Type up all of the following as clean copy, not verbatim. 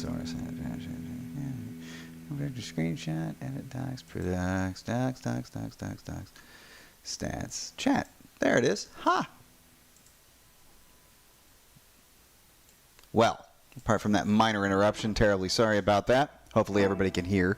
source. Vector screenshot, edit docs, docs, stats, chat. There it is. Ha! Well, apart from that minor interruption, terribly sorry about that. Hopefully everybody can hear.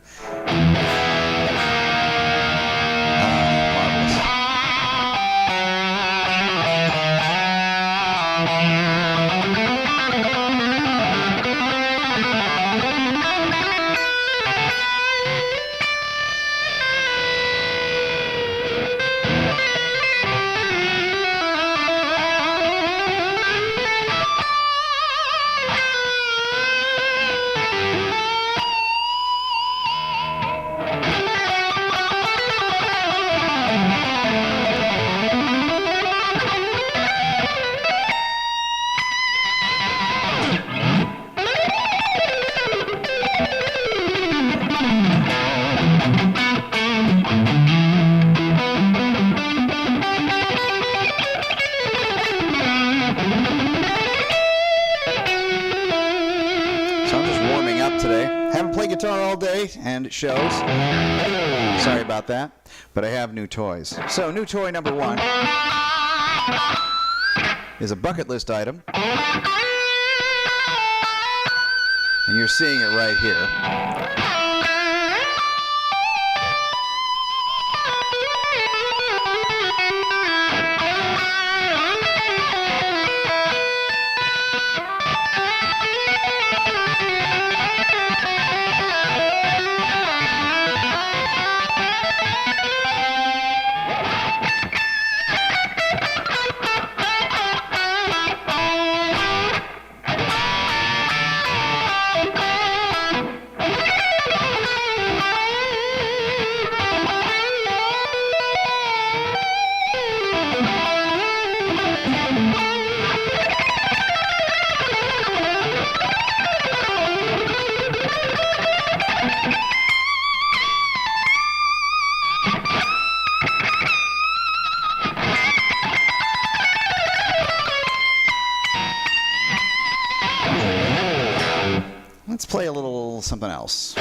And it shows. Sorry about that, but I have new toys. So new toy number 1 is a bucket list item, and you're seeing it right here. Let's play a little something else.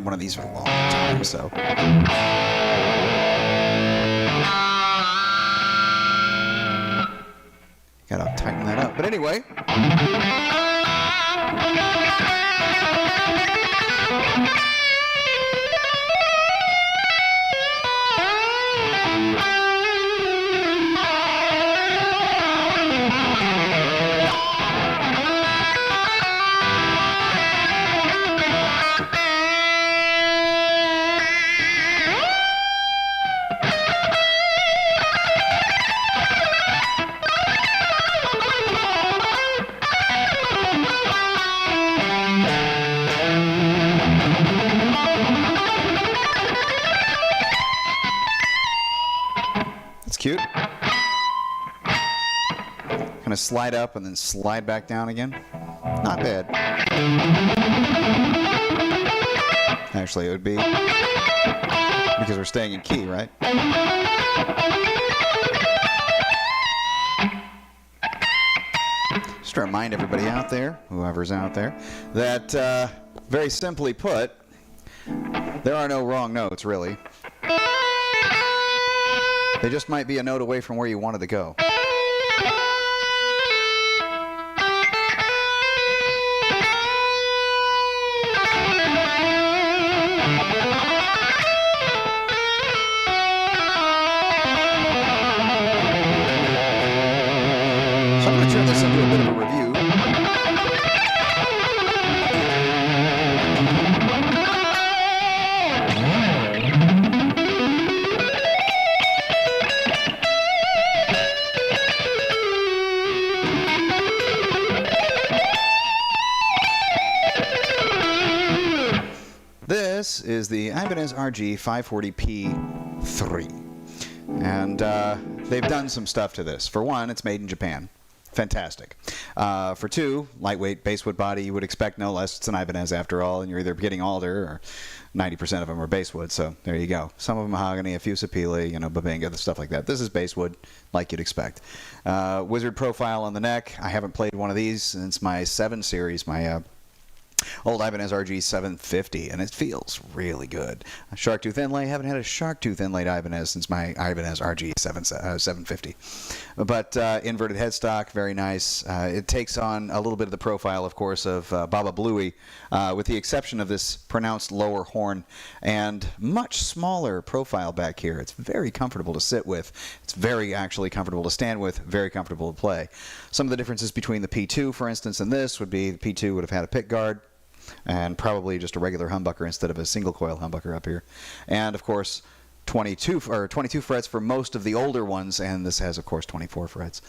One of these for a long time, so gotta tighten that up. But anyway, cute. Kind of slide up and then slide back down again. Not bad. Actually, it would be because we're staying in key, right? Just to remind everybody out there, whoever's out there, that very simply put, there are no wrong notes, really. They just might be a note away from where you wanted to go. So I'm going to turn this into a bit of a review. This is the Ibanez RG540Piii. And they've done some stuff to this. For one, it's made in Japan. Fantastic. For two, lightweight basswood body, you would expect no less. It's an Ibanez after all, and you're either getting alder or 90% of them are basswood, so there you go. Some of them mahogany, a few sapele, you know, babinga, stuff like that. This is basswood, like you'd expect. Wizard profile on the neck. I haven't played one of these since my 7 series, my old Ibanez RG540, and it feels really good. A shark tooth inlay. Haven't had a shark tooth inlaid Ibanez since my Ibanez RG750. But inverted headstock, very nice. It takes on a little bit of the profile, of course, of Baba Bluey, with the exception of this pronounced lower horn and much smaller profile back here. It's very comfortable to sit with. It's very actually comfortable to stand with, very comfortable to play. Some of the differences between the P2, for instance, and this would be the P2 would have had a pick guard and probably just a regular humbucker instead of a single coil humbucker up here. And of course 22 frets for most of the older ones, and this has of course 24 frets.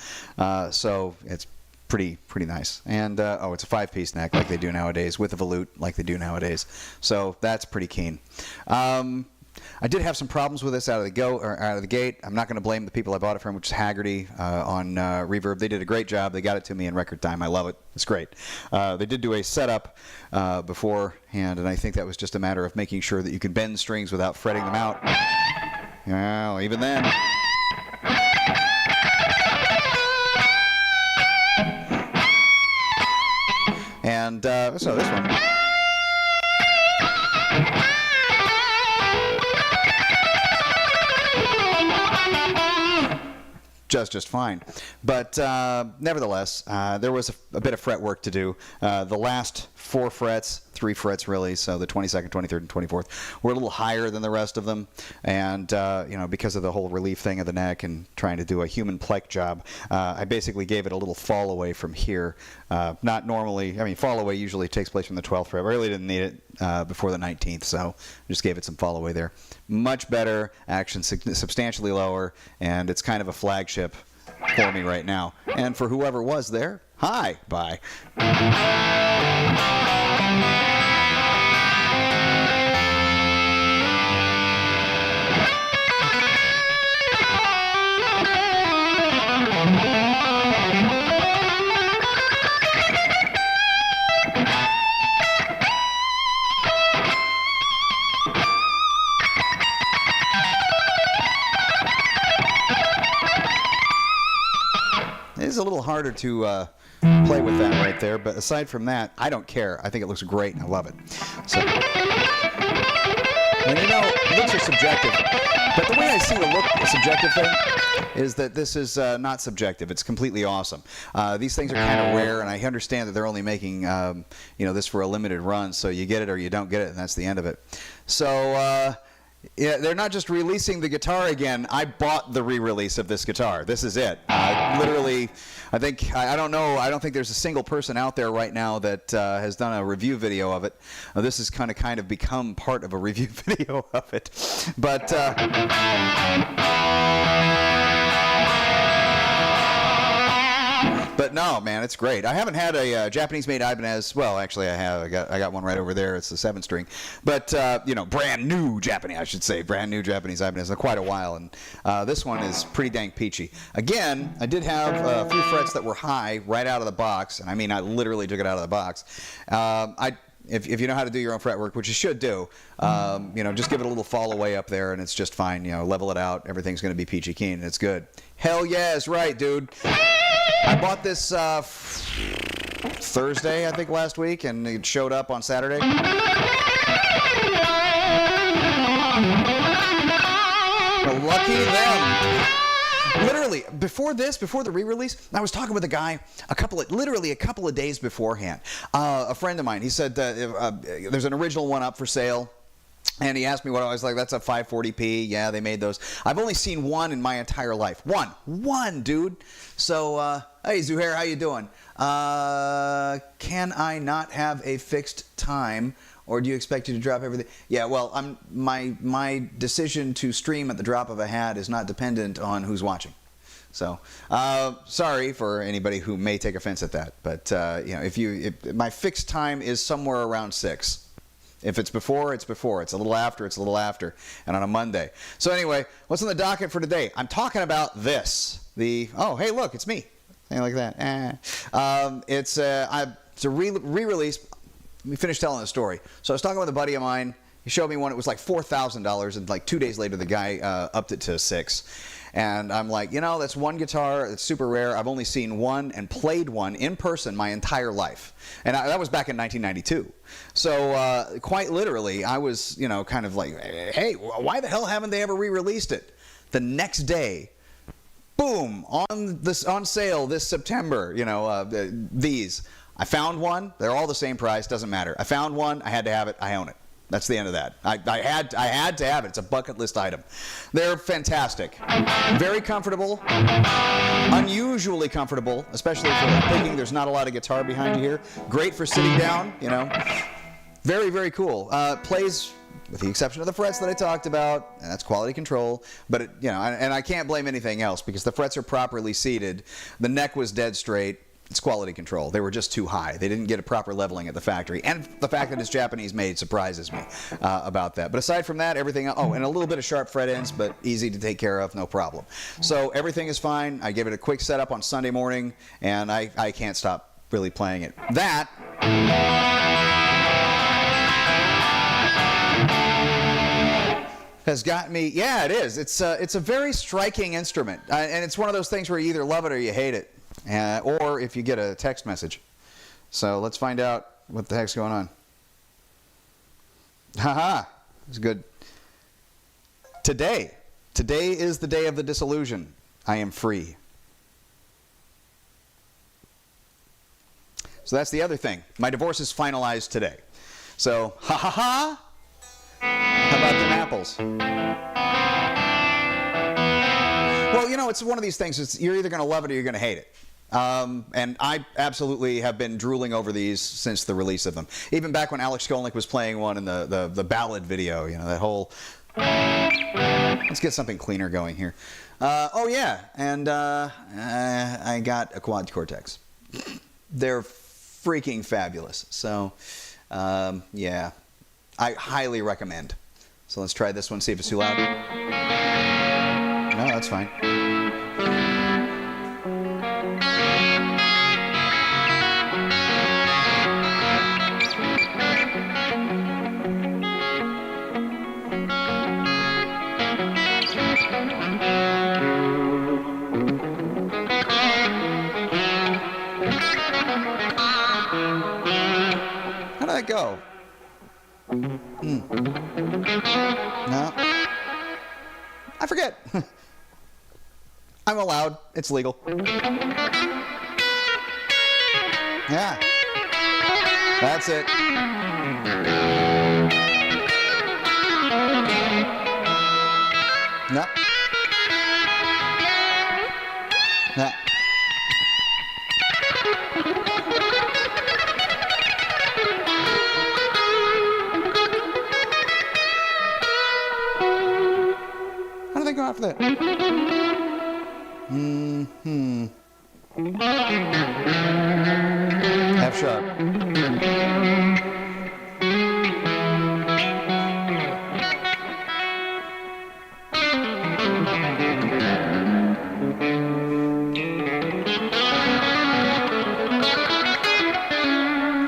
So it's pretty nice. And oh, it's a 5-piece neck like they do nowadays, with a volute like they do nowadays. So that's pretty keen. I did have some problems with this out of the gate. I'm not going to blame the people I bought it from, which is Haggerty on Reverb. They did a great job. They got it to me in record time. I love it. It's great. They did do a setup beforehand, and I think that was just a matter of making sure that you can bend strings without fretting them out. Well, even then. And so this one. Just fine. But nevertheless, there was a bit of fret work to do. The last 4 frets, 3 frets really, so the 22nd, 23rd, and 24th were a little higher than the rest of them. And, you know, because of the whole relief thing of the neck and trying to do a human pleck job, I basically gave it a little fall away from here. Not normally, I mean, fall away usually takes place from the 12th fret. I really didn't need it before the 19th, so I just gave it some fall away there. Much better, action substantially lower, and it's kind of a flagship for me right now. And for whoever was there, hi, bye. It is a little harder to play with that right there, but aside from that, I don't care. I think it looks great, and I love it. So, and you know, looks are subjective, but the way I see the subjective thing is that this is not subjective. It's completely awesome. These things are kind of rare, and I understand that they're only making you know, this for a limited run, so you get it or you don't get it, and that's the end of it. So yeah, they're not just releasing the guitar again. I bought the re-release of this guitar. This is it. Literally, I don't think there's a single person out there right now that has done a review video of it. This has kind of become part of a review video of it. But but no, man, it's great. I haven't had a Japanese-made Ibanez. Well, actually, I have. I got one right over there. It's the 7-string. But you know, brand new Japanese, I should say, brand new Japanese Ibanez in quite a while. And this one is pretty dang peachy. Again, I did have a few frets that were high right out of the box, and I mean, I literally took it out of the box. If you know how to do your own fretwork, which you should do, you know, just give it a little fall away up there, and it's just fine. You know, level it out. Everything's going to be peachy keen, and it's good. Hell yeah, it's right, dude. I bought this Thursday, I think, last week, and it showed up on Saturday. Well, lucky them. Literally, before the re-release, I was talking with a guy literally a couple of days beforehand. A friend of mine, he said there's an original one up for sale. And he asked me what I was like. That's a 540P. Yeah, they made those. I've only seen one in my entire life. One, dude. So, hey, Zuhair, how you doing? Can I not have a fixed time, or do you expect you to drop everything? Yeah, well, my decision to stream at the drop of a hat is not dependent on who's watching. So, sorry for anybody who may take offense at that. But you know, if my fixed time is somewhere around 6. If it's before, it's before. It's a little after, it's a little after. And on a Monday. So anyway, what's on the docket for today? I'm talking about this. Oh, hey, look, it's me. Something like that. It's a re-release. Let me finish telling the story. So I was talking with a buddy of mine. He showed me one. It was like $4,000. And like 2 days later, the guy upped it to $6,000. And I'm like, you know, that's one guitar. It's super rare. I've only seen one and played one in person my entire life. And that was back in 1992. So quite literally, I was, you know, kind of like, hey, why the hell haven't they ever re-released it? The next day, boom, on sale this September, you know, these. I found one. They're all the same price. Doesn't matter. I found one. I had to have it. I own it. That's the end of that. I had to have it. It's a bucket list item. They're fantastic. Very comfortable. Unusually comfortable, especially for picking. There's not a lot of guitar behind you here. Great for sitting down, you know. Very, very cool. Plays, with the exception of the frets that I talked about, and that's quality control. But, you know, and I can't blame anything else because the frets are properly seated. The neck was dead straight. It's quality control. They were just too high. They didn't get a proper leveling at the factory. And the fact that it's Japanese made surprises me about that. But aside from that, everything, oh, and a little bit of sharp fret ends, but easy to take care of, no problem. So everything is fine. I gave it a quick setup on Sunday morning, and I can't stop really playing it. That has got me, yeah, it is. It's a very striking instrument. And it's one of those things where you either love it or you hate it. Or if you get a text message. So let's find out what the heck's going on. Haha, it's good. Today is the day of the disillusion. I am free. So that's the other thing. My divorce is finalized today. So, ha ha ha. How about them apples? Well, you know, it's one of these things. You're either going to love it or you're going to hate it. And I absolutely have been drooling over these since the release of them. Even back when Alex Skolnick was playing one in the ballad video, you know, that whole... Let's get something cleaner going here. Oh, yeah, and I got a quad Cortex. They're freaking fabulous. So, yeah, I highly recommend. So let's try this one, see if it's too loud. No, that's fine. How did that go? No. I forget. I'm allowed. It's legal. Yeah. That's it. No. No. How do they go after that? F sharp.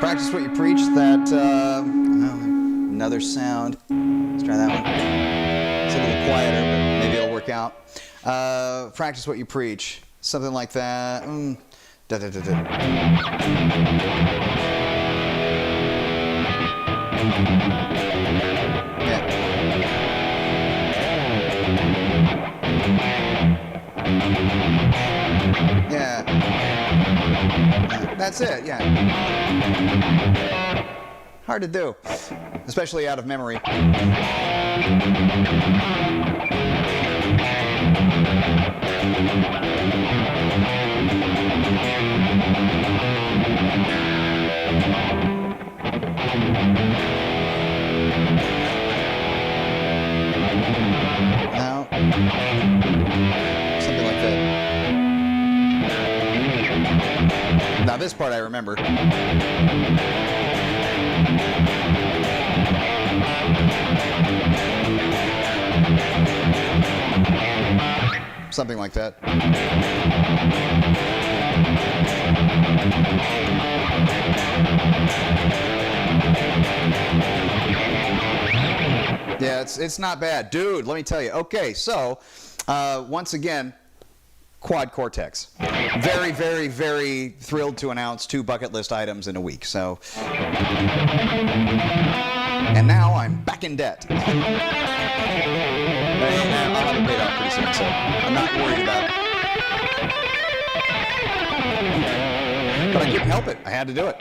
Practice what you preach. That another sound. Let's try that one. It's a little quieter, but maybe it'll work out. Practice what you preach. Something like that. Da, da, da, da. Yeah. Yeah. That's it, yeah. Hard to do, especially out of memory. Now, something like that. Now this part I remember. Something like that. Yeah, it's not bad. Dude, let me tell you. Okay, so, once again, quad Cortex. Very, very, very thrilled to announce 2 bucket list items in a week. So, and now I'm back in debt. I'll have it paid off pretty soon, so I'm not worried about it. But I couldn't help it. I had to do it.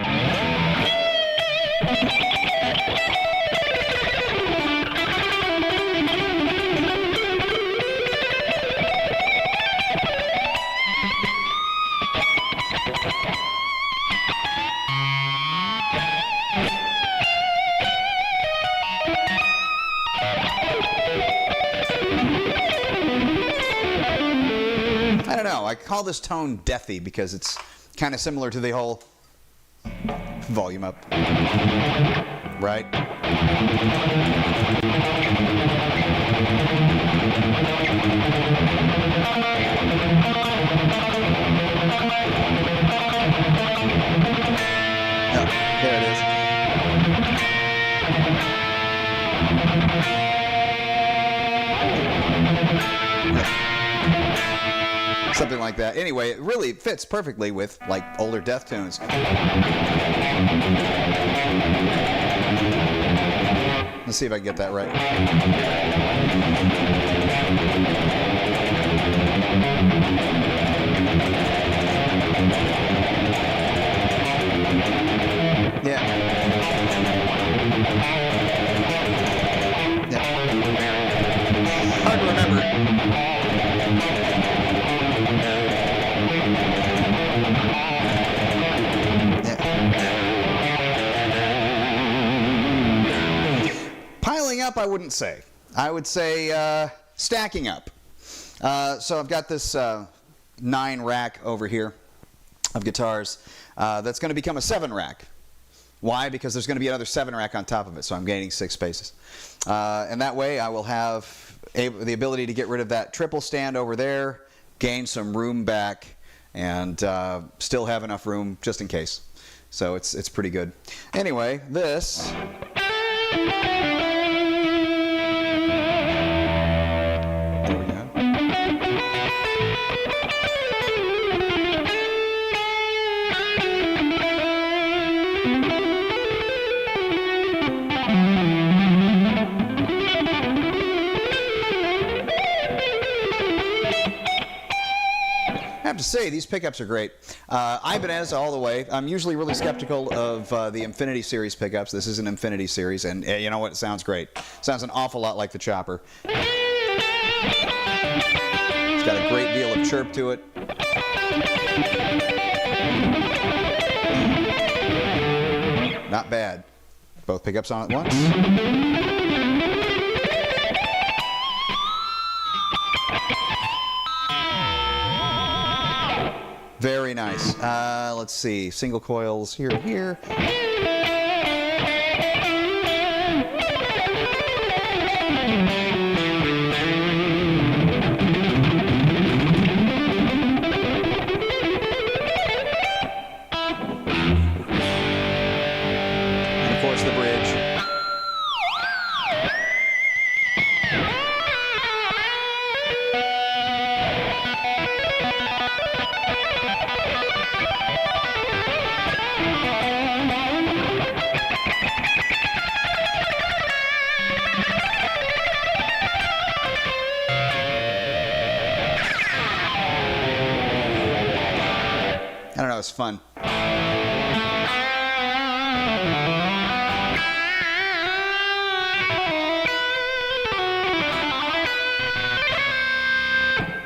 I don't know. I call this tone deathy because it's kind of similar to the whole volume up, right? Oh, there it is. Something like that. Anyway, it really fits perfectly with like older death tunes. Let's see if I can get that right. Yeah. Yeah. Hard to remember. Piling up, I wouldn't say. I would say stacking up. So I've got this 9 rack over here of guitars that's going to become a 7 rack. Why? Because there's going to be another 7 rack on top of it, so I'm gaining 6 spaces. And that way I will have the ability to get rid of that triple stand over there, gain some room back, and still have enough room just in case. So it's pretty good. Anyway, this... There we go. I have to say, these pickups are great. Ibanez all the way. I'm usually really skeptical of the Infinity Series pickups. This is an Infinity Series, and you know what? It sounds great. Sounds an awful lot like the Chopper. It's got a great deal of chirp to it. Not bad. Both pickups on at once. Very nice. Let's see. Single coils here and here. And of course the bridge. is fun.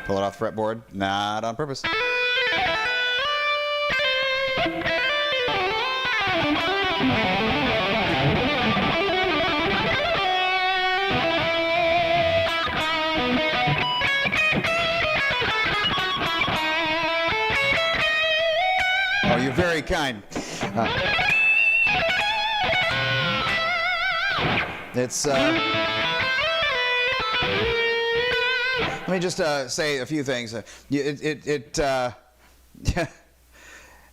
Pull it off the fretboard, not on purpose. Oh, you're very kind. Let me just say a few things.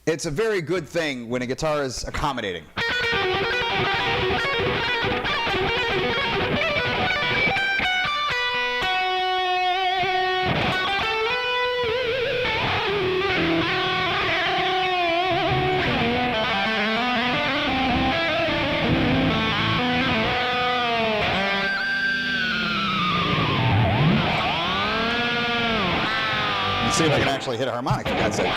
It's a very good thing when a guitar is accommodating. Let's see if I can actually hit a harmonic, for God's sake.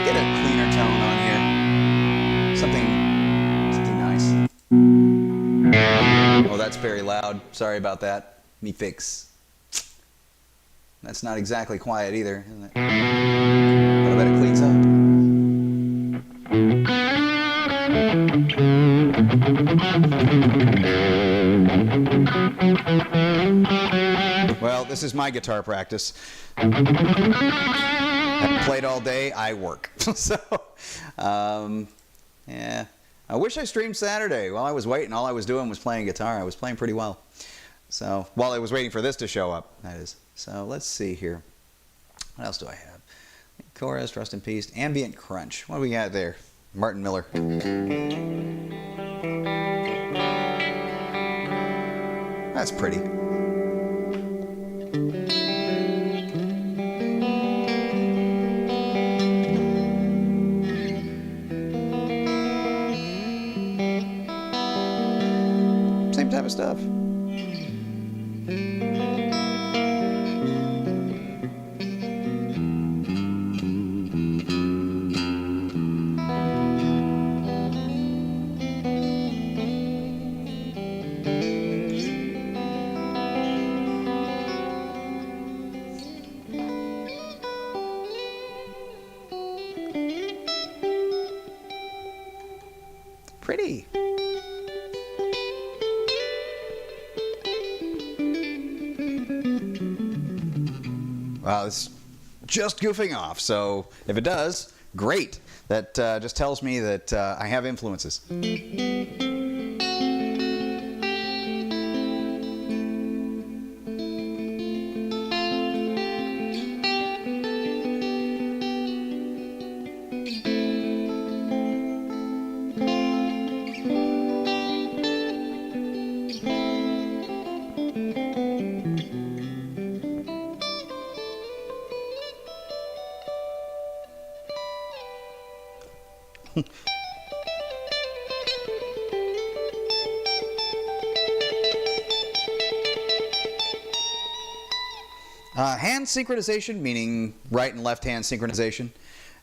Get a cleaner tone on here. Something nice. Oh, that's very loud. Sorry about that. Me fix. That's not exactly quiet either, isn't it? But I bet it cleans up. Well, this is my guitar practice. I've played all day, I work. So, yeah. I wish I streamed Saturday. While I was waiting, all I was doing was playing guitar. I was playing pretty well. So, while I was waiting for this to show up, that is. So, let's see here. What else do I have? Chorus, Rest in Peace, Ambient Crunch. What do we got there? Martin Miller. That's pretty. Same type of stuff. Pretty. Well, it's just goofing off, so if it does, great. That just tells me that I have influences. Hand synchronization, meaning right and left hand synchronization,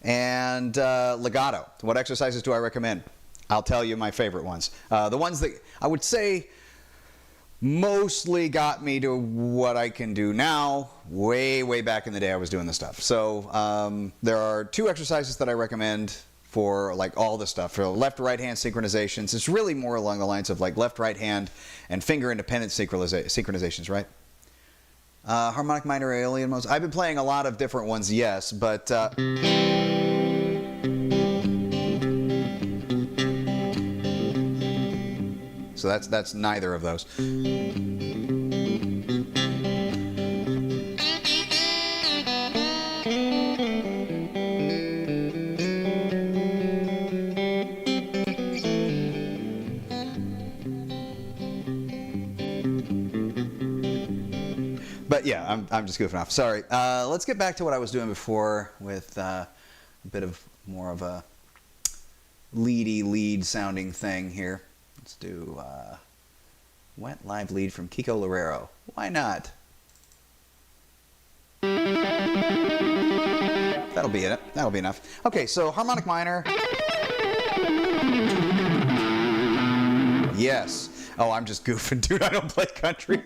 and legato. What exercises do I recommend? I'll tell you my favorite ones. The ones that I would say mostly got me to what I can do now. Way back in the day I was doing this stuff. So there are two exercises that I recommend for like all this stuff. For left-right hand synchronizations, it's really more along the lines of like left-right hand and finger-independent synchronizations, right? Harmonic minor alien modes. I've been playing a lot of different ones, yes, but so that's neither of those. But yeah, I'm just goofing off. Sorry. Let's get back to what I was doing before with a bit of more of a lead sounding thing here. Let's do Wet Live Lead from Kiko Loureiro. Why not? That'll be it. That'll be enough. Okay, so harmonic minor. Yes. Oh, I'm just goofing, dude. I don't play country.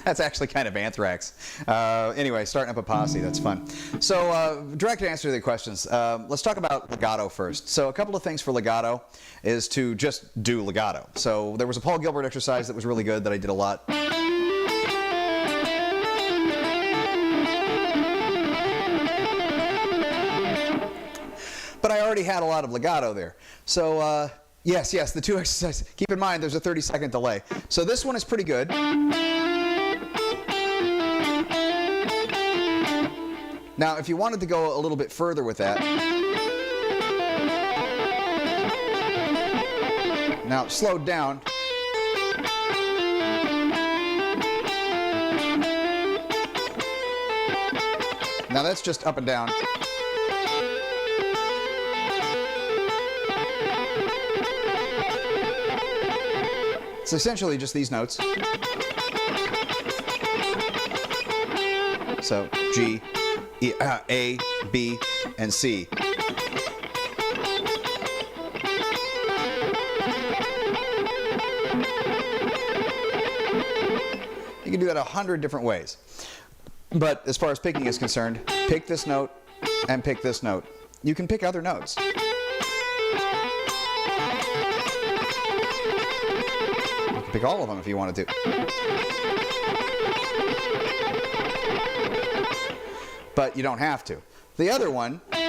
That's actually kind of Anthrax. Anyway, starting up a posse, that's fun. So, direct answer to the questions. Let's talk about legato first. So, a couple of things for legato is to just do legato. So, there was a Paul Gilbert exercise that was really good that I did a lot. But I already had a lot of legato there. So, yes, the two exercises. Keep in mind, there's a 30-second delay. So this one is pretty good. Now, if you wanted to go a little bit further with that. Now, slowed down. Now, that's just up and down. It's essentially just these notes. So G, E, A, B, and C. You can do that 100 different ways. But as far as picking is concerned, pick this note and pick this note. You can pick other notes. Pick all of them if you wanted to. But you don't have to. The other one, pick,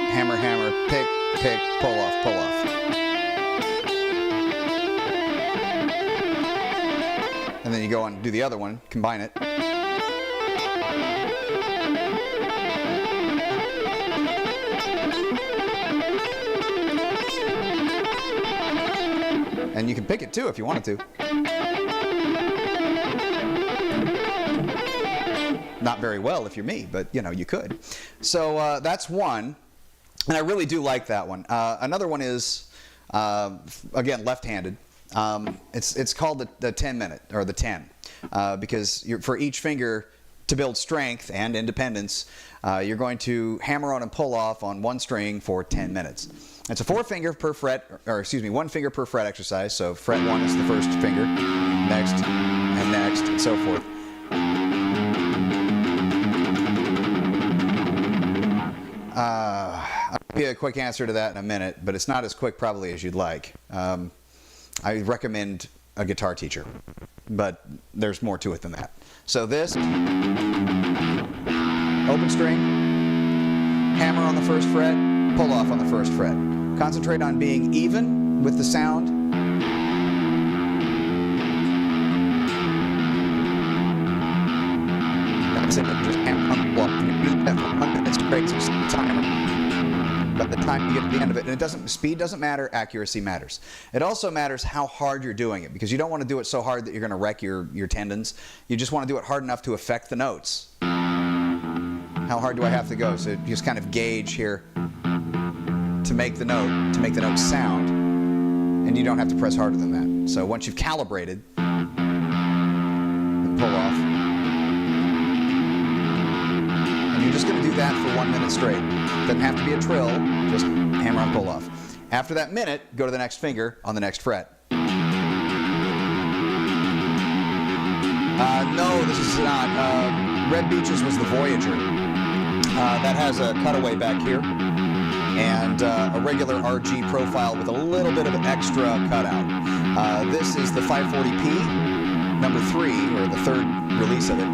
hammer, hammer, pick, pull off, pull off. And then you go and do the other one, combine it. And you can pick it too if you wanted to. Not very well if you're me, but you know, you could. So that's one. And I really do like that one. Another one is, again, left-handed. It's called the 10-minute, or the 10, because for each finger, to build strength and independence, you're going to hammer on and pull off on one string for 10 minutes. It's a 4-finger per fret, or excuse me, 1 finger per fret exercise. So fret 1 is the first finger, next, and so forth. I'll give you a quick answer to that in a minute, but it's not as quick probably as you'd like. I recommend a guitar teacher, but there's more to it than that. So this, open string, hammer on the first fret, pull off on the first fret. Concentrate on being even with the sound. That's it. Just hammer on the block. You do that for 1 minute straight, so timer. By the time you get to the end of it, and speed doesn't matter, accuracy matters. It also matters how hard you're doing it, because you don't want to do it so hard that you're going to wreck your tendons. You just want to do it hard enough to affect the notes. How hard do I have to go? So you just kind of gauge here to make the note sound, and you don't have to press harder than that. So once you've calibrated, pull off. And you're just going to do that for 1 minute straight. Doesn't have to be a trill, just hammer and pull off. After that minute, go to the next finger on the next fret. No, this is not. Red Beaches was the Voyager. That has a cutaway back here, and a regular RG profile with a little bit of an extra cutout. This is the 540P, number 3, or the 3rd release of it.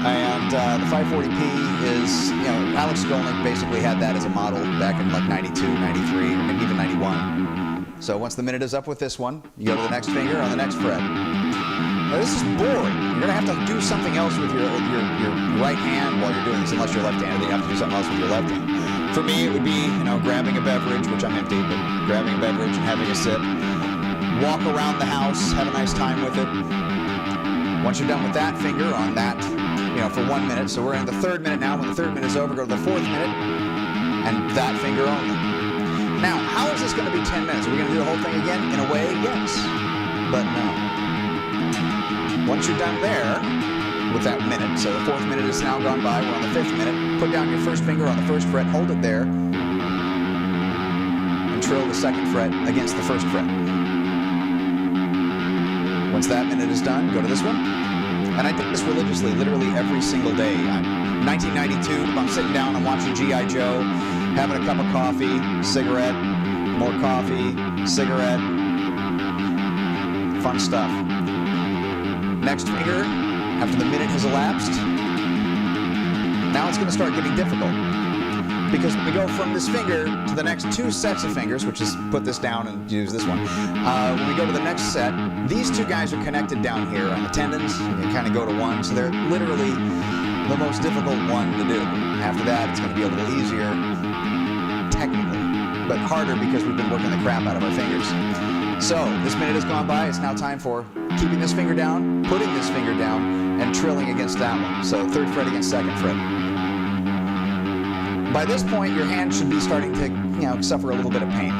And the 540P is, you know, Alex Skolnick basically had that as a model back in like 92, 93, and even 91. So once the minute is up with this one, you go to the next finger on the next fret. Now, this is boring. You're going to have to do something else with your right hand while you're doing this, unless you're left-handed. You have to do something else with your left hand. For me, it would be, grabbing a beverage, which I'm empty, but grabbing a beverage and having a sip. Walk around the house, have a nice time with it. Once you're done with that finger on that, for 1 minute. So we're in the 3rd minute now. When the 3rd minute is over, go to the 4th minute, and that finger only. Now, how is this going to be 10 minutes? Are we going to do the whole thing again? In a way, yes, but no. Once you're done there with that minute, so the 4th minute is now gone by, we're on the 5th minute, put down your first finger on the 1st fret, hold it there, and trill the 2nd fret against the 1st fret. Once that minute is done, go to this one. And I did this religiously, literally every single day. 1992, I'm sitting down, I'm watching G.I. Joe, having a cup of coffee, cigarette, more coffee, cigarette. Fun stuff. Next finger, after the minute has elapsed, now it's going to start getting difficult. Because we go from this finger to the next 2 sets of fingers, which is put this down and use this one. When we go to the next set, these 2 guys are connected down here on the tendons. You kind of go to 1, so they're literally the most difficult one to do. After that, it's going to be a little easier, technically, but harder because we've been working the crap out of our fingers. So this minute has gone by. It's now time for keeping this finger down, putting this finger down, and trilling against that one. So 3rd fret against 2nd fret. By this point, your hand should be starting to, suffer a little bit of pain.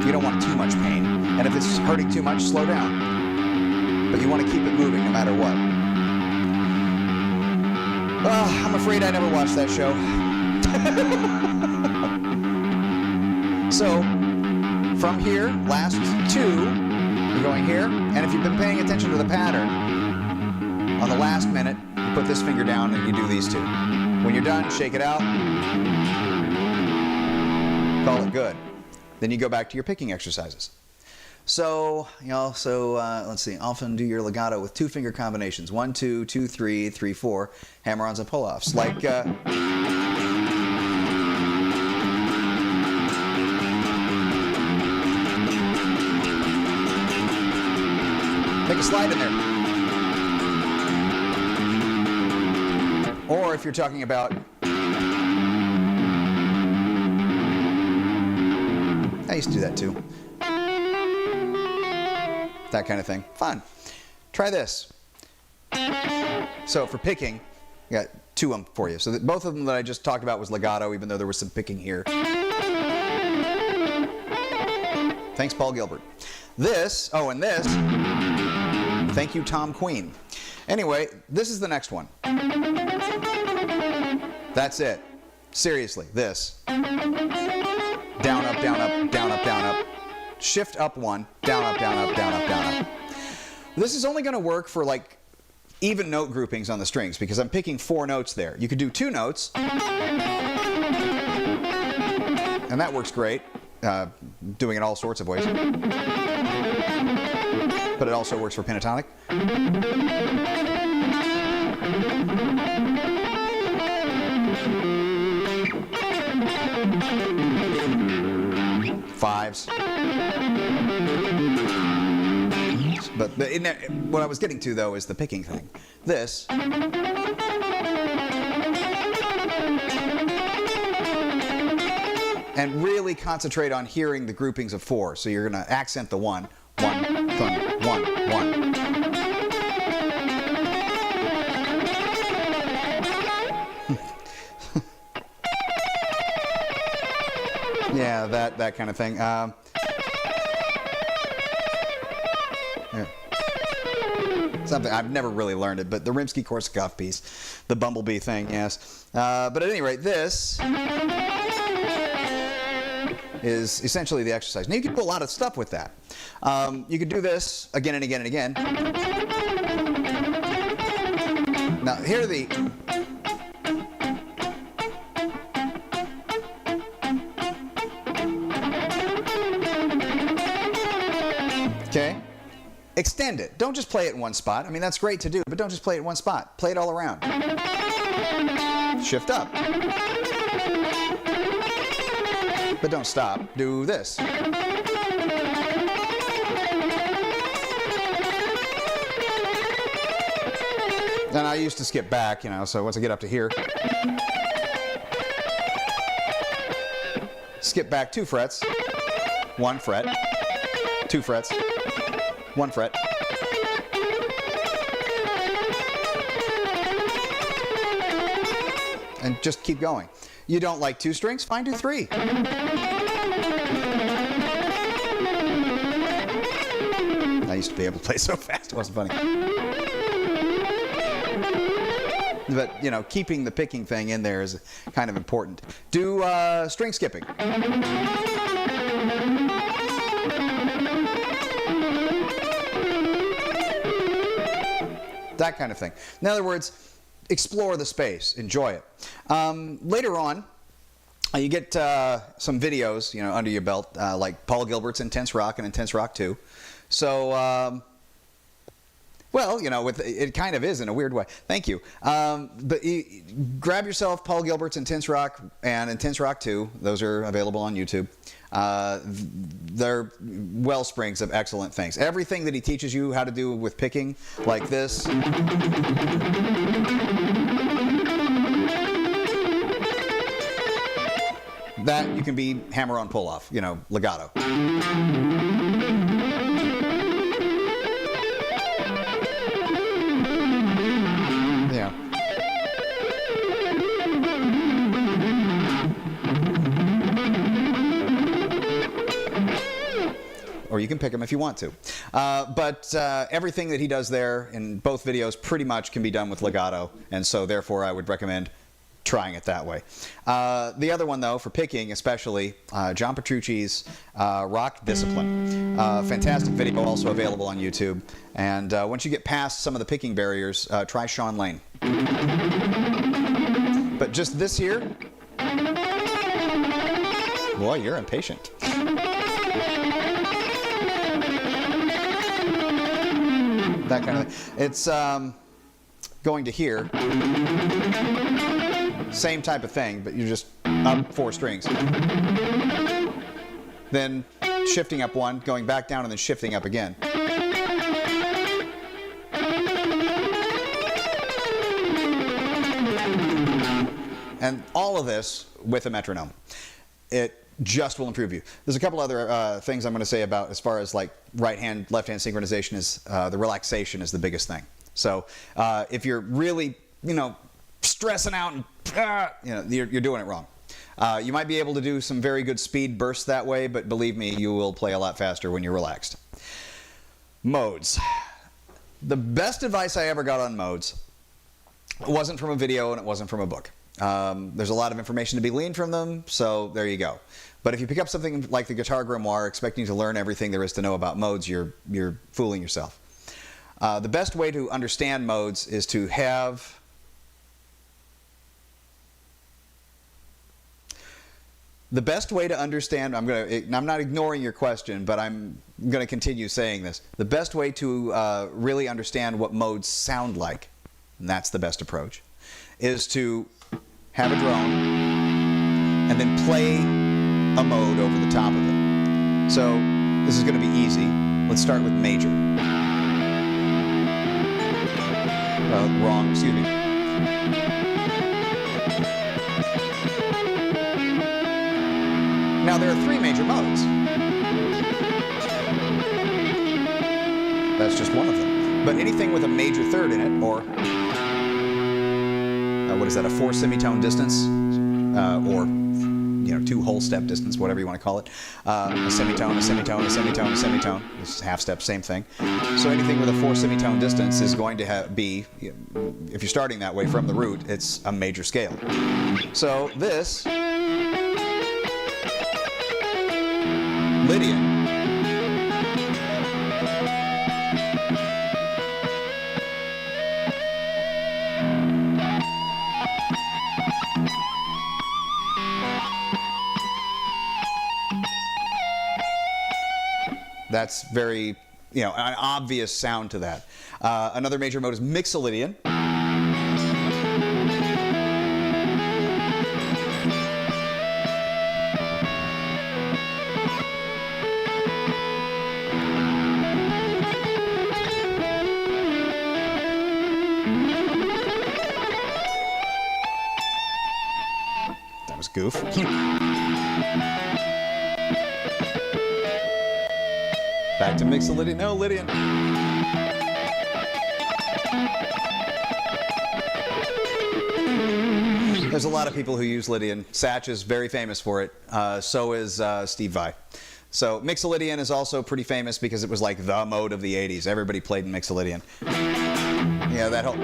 You don't want too much pain. And if it's hurting too much, slow down. But you want to keep it moving no matter what. Well, I'm afraid I never watched that show. So, from here, last 2, you're going here. And if you've been paying attention to the pattern, on the last minute, you put this finger down and you do these 2. When you're done, shake it out. Call it good. Then you go back to your picking exercises. So, let's see. Often do your legato with 2 finger combinations. 1, 2, 2, 3, 3, 4. Hammer-ons and pull-offs. Like, take a slide in there. Or if you're talking about, I used to do that too. That kind of thing. Fun. Try this. So for picking, I got 2 of them for you. So both of them that I just talked about was legato, even though there was some picking here. Thanks, Paul Gilbert. This, and this, thank you, Tom Queen. Anyway, this is the next one. That's it. Seriously, this. Down, up, down, up, down, up, down, up. Shift up 1, down, up, down, up, down, up, down, up. This is only going to work for like even note groupings on the strings because I'm picking 4 notes there. You could do 2 notes, and that works great. Doing it all sorts of ways. But it also works for pentatonic. 5s. But in there, what I was getting to, though, is the picking thing. This. And really concentrate on hearing the groupings of 4. So you're going to accent the 1. 1, 1, 1, 1. Yeah, that kind of thing. Yeah. Something I've never really learned it, but the Rimsky-Korsakov piece, the bumblebee thing, yes. But at any rate, this is essentially the exercise. Now you can do a lot of stuff with that. You could do this again and again and again. Now here are the okay. Extend it. Don't just play it in one spot. I mean, that's great to do, but don't just play it in one spot. Play it all around. Shift up. But don't stop. Do this. And I used to skip back, you know, so once I get up to here, skip back 2 frets, 1 fret, 2 frets, 1 fret. And just keep going. You don't like 2 strings? Fine, do 3. I used to be able to play so fast, it wasn't funny. But, you know, keeping the picking thing in there is kind of important. Do string skipping. That kind of thing. In other words, explore the space, enjoy it. Later on, you get some videos, you know, under your belt, like Paul Gilbert's Intense Rock and Intense Rock 2. So, well, you know, it kind of is in a weird way. Thank you. But grab yourself Paul Gilbert's Intense Rock and Intense Rock 2. Those are available on YouTube. They're well springs of excellent things. Everything that he teaches you how to do with picking, like this. That you can be hammer on pull off, you know, legato. Yeah. Or you can pick them if you want to. But everything that he does there in both videos pretty much can be done with legato, and so therefore I would recommend trying it that way. The other one, though, for picking especially, John Petrucci's Rock Discipline. Fantastic video, also available on YouTube. And once you get past some of the picking barriers, try Sean Lane. But just this here, boy, you're impatient. That kind of thing. It's going to here. Same type of thing, but you're just up 4 strings. Then shifting up 1, going back down, and then shifting up again. And all of this with a metronome. It just will improve you. There's a couple other things I'm going to say about as far as like right hand, left hand synchronization is the relaxation is the biggest thing. So if you're really, you know, stressing out and you know, you're doing it wrong. You might be able to do some very good speed bursts that way, but believe me, you will play a lot faster when you're relaxed. Modes. The best advice I ever got on modes wasn't from a video and it wasn't from a book. There's a lot of information to be gleaned from them, so there you go. But if you pick up something like the Guitar Grimoire expecting to learn everything there is to know about modes, you're fooling yourself. The best way to understand modes is to have the best way to understand, I'm not ignoring your question, but I'm going to continue saying this. The best way to really understand what modes sound like, and that's the best approach, is to have a drone and then play a mode over the top of it. So this is going to be easy. Let's start with major. Wrong, excuse me. Now there are 3 major modes. That's just one of them. But anything with a major third in it, or what is that, a 4 semitone distance, or 2 whole step distance, whatever you want to call it, a semitone, a semitone, a semitone, a semitone. This is half step, same thing. So anything with a 4 semitone distance is going to be, if you're starting that way from the root, it's a major scale. So this Lydian that's very, an obvious sound to that. Another major mode is Mixolydian. goof. Back to Mixolydian. No, Lydian. There's a lot of people who use Lydian. Satch is very famous for it. So is Steve Vai. So Mixolydian is also pretty famous because it was like the mode of the 80s. Everybody played in Mixolydian. Yeah, that whole...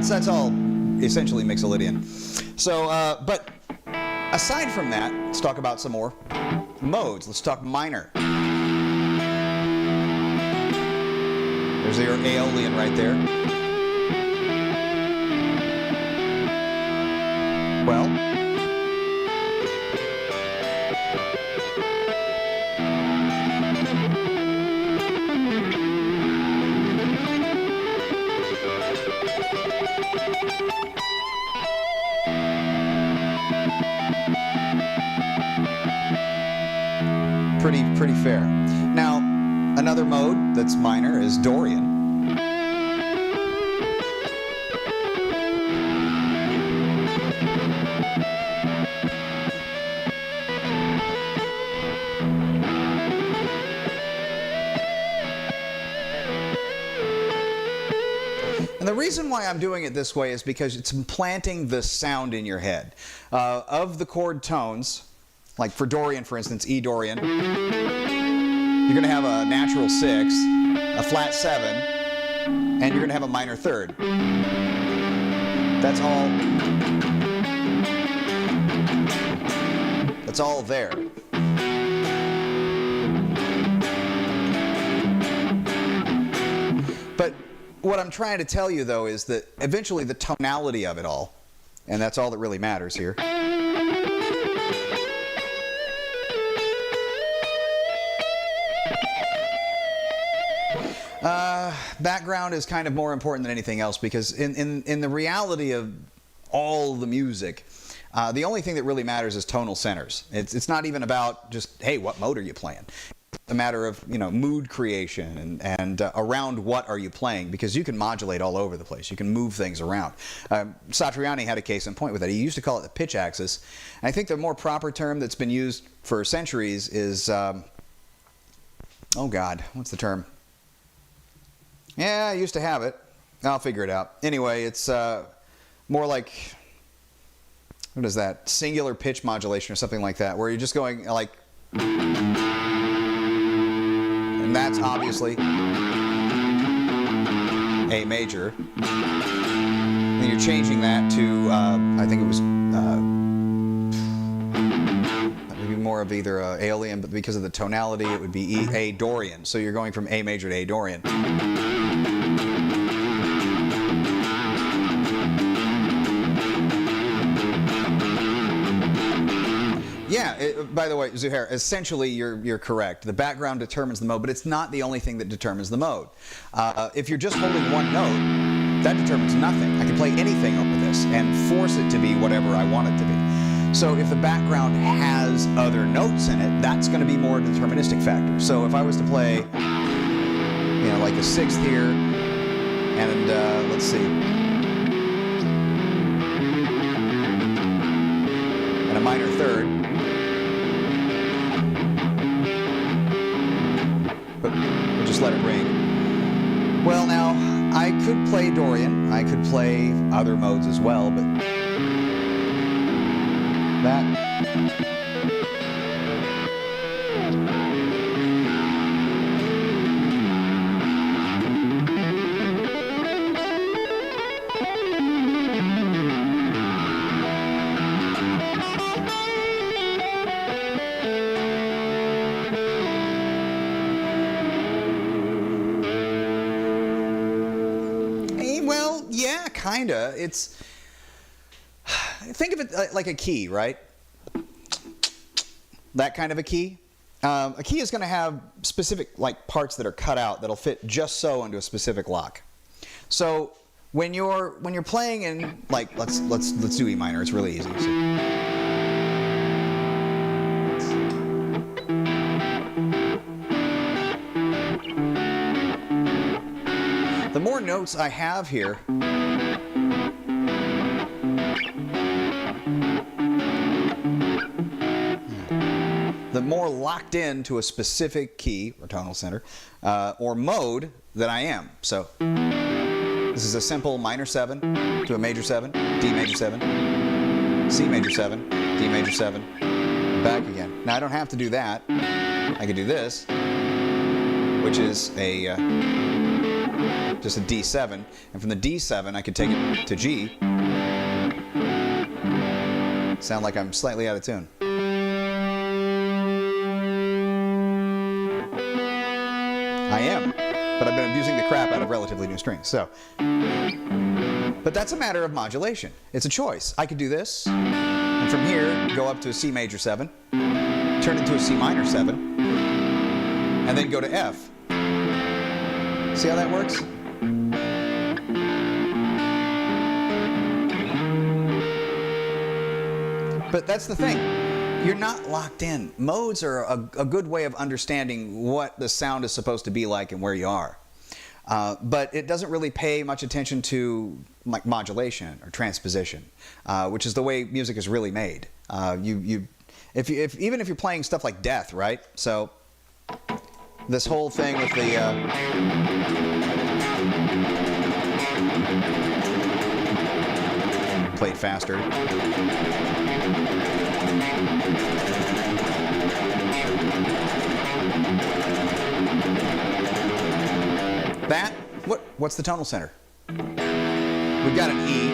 That's all essentially Mixolydian. So, but aside from that, let's talk about some more modes. Let's talk minor. There's your Aeolian right there. Well, pretty fair. Now, another mode that's minor is Dorian. And the reason why I'm doing it this way is because it's implanting the sound in your head. Of the chord tones, like for Dorian, for instance, E Dorian, you're going to have a natural 6, a flat 7, and you're going to have a minor 3rd. That's all there. But what I'm trying to tell you, though, is that eventually the tonality of it all, and that's all that really matters here, background is kind of more important than anything else, because in the reality of all the music, the only thing that really matters is tonal centers. It's not even about just, hey, what mode are you playing? It's a matter of, you know, mood creation and around what are you playing, because you can modulate all over the place. You can move things around. Satriani had a case in point with that. He used to call it the pitch axis. And I think the more proper term that's been used for centuries is, oh God, what's the term? Yeah, I used to have it. I'll figure it out. Anyway, it's more like, what is that? Singular pitch modulation or something like that, where you're just going like, and that's obviously A major. And you're changing that to, I think it was, that would be more of either Aeolian, but because of the tonality, it would be A Dorian. So you're going from A major to A Dorian. Yeah, by the way, Zuhair, essentially you're correct. The background determines the mode, but it's not the only thing that determines the mode. If you're just holding one note, that determines nothing. I can play anything over this and force it to be whatever I want it to be. So if the background has other notes in it, that's going to be more a deterministic factor. So if I was to play, you know, like a 6th here, and let's see, and a minor 3rd, but we'll just let it ring. Well, now, I could play Dorian, I could play other modes as well, but that... Well, yeah, kinda. It's... Think of it like a key, right? That kind of a key. A key is going to have specific like parts that are cut out that'll fit just so into a specific lock. So when you're playing in, like, let's do E minor. It's really easy. The more notes I have here, the more locked into a specific key or tonal center or mode that I am. So this is a simple minor 7 to a major 7, D major 7, C major 7, D major 7, back again. Now I don't have to do that. I could do this, which is a just a D7, and from the D7 I could take it to G. Sound like I'm slightly out of tune. I am, but I've been abusing the crap out of relatively new strings. So, but that's a matter of modulation. It's a choice. I could do this, and from here go up to a C major 7, turn it to a C minor 7, and then go to F. See how that works? But that's the thing. You're not locked in. Modes are a good way of understanding what the sound is supposed to be like and where you are. But it doesn't really pay much attention to like modulation or transposition, which is the way music is really made. Even if you're playing stuff like Death, right? So this whole thing with the played faster. What's the tonal center? We've got an E,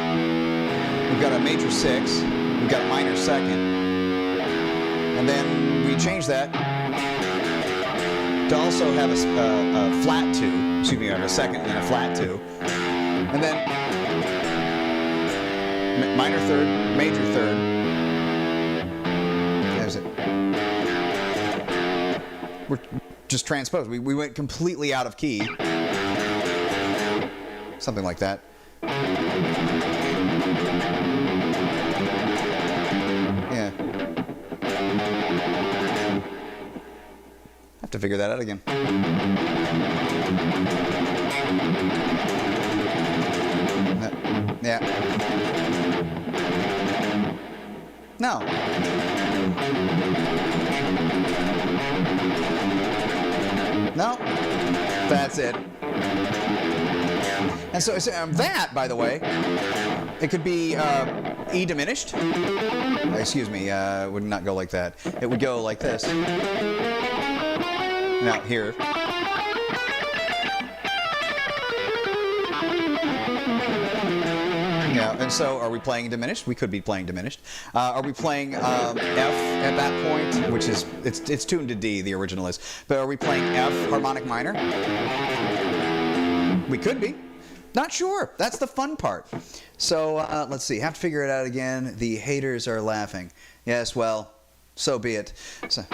we've got a major 6, we've got a minor 2nd, and then we change that to also have a flat 2, excuse me, a 2nd and a flat 2, and then minor 3rd, major 3rd. There's it. We're just transposed. We went completely out of key. Something like that. Yeah. Have to figure that out again. Yeah. No. No. That's it. And so that, by the way, it could be E diminished. Excuse me, would not go like that. It would go like this. Now, here. Yeah, and so are we playing diminished? We could be playing diminished. Are we playing F at that point, which is, it's tuned to D, the original is. But are we playing F harmonic minor? We could be. Not sure. That's the fun part. So let's see. Have to figure it out again. The haters are laughing. Yes, well, so be it. So.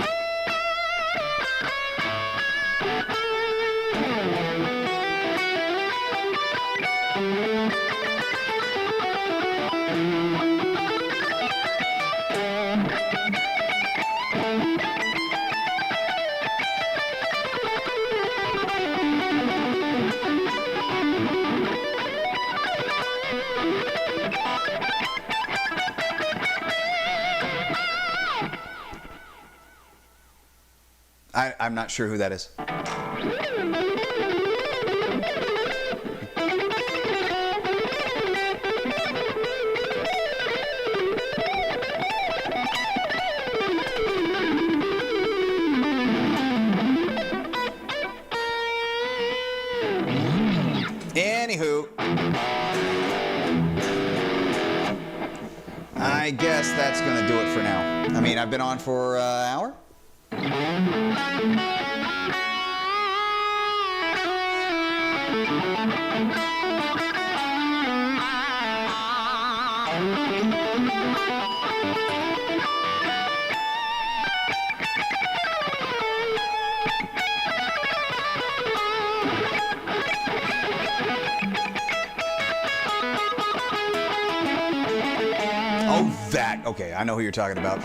I'm not sure who that is. Anywho, I guess that's going to do it for now. I mean, I've been on for an hour. Okay, I know who you're talking about.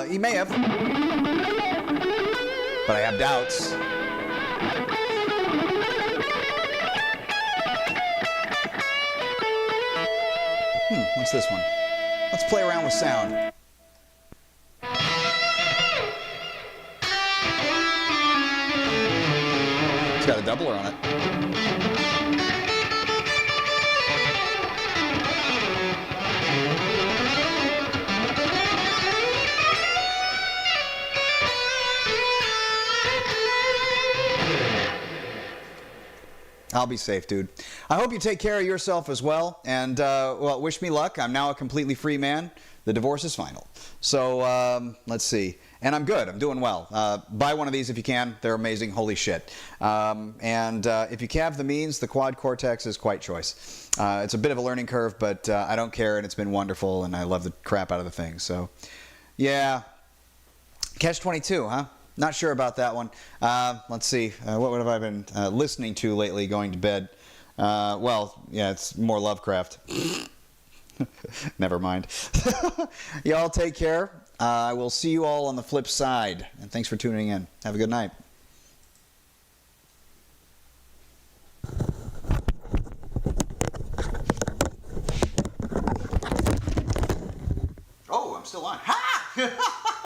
He may have. But I have doubts. What's this one? Let's play around with sound. It's got a doubler on it. I'll be safe, dude. I hope you take care of yourself as well. And, well, wish me luck. I'm now a completely free man. The divorce is final. So, let's see. And I'm good. I'm doing well. Buy one of these if you can. They're amazing. Holy shit. If you have the means, the Quad Cortex is quite choice. It's a bit of a learning curve, but I don't care, and it's been wonderful, and I love the crap out of the thing. So, yeah. Catch-22, huh? Not sure about that one. Let's see. What have I been listening to lately going to bed? Well, yeah, it's more Lovecraft. Never mind. Y'all take care. I will see you all on the flip side. And thanks for tuning in. Have a good night.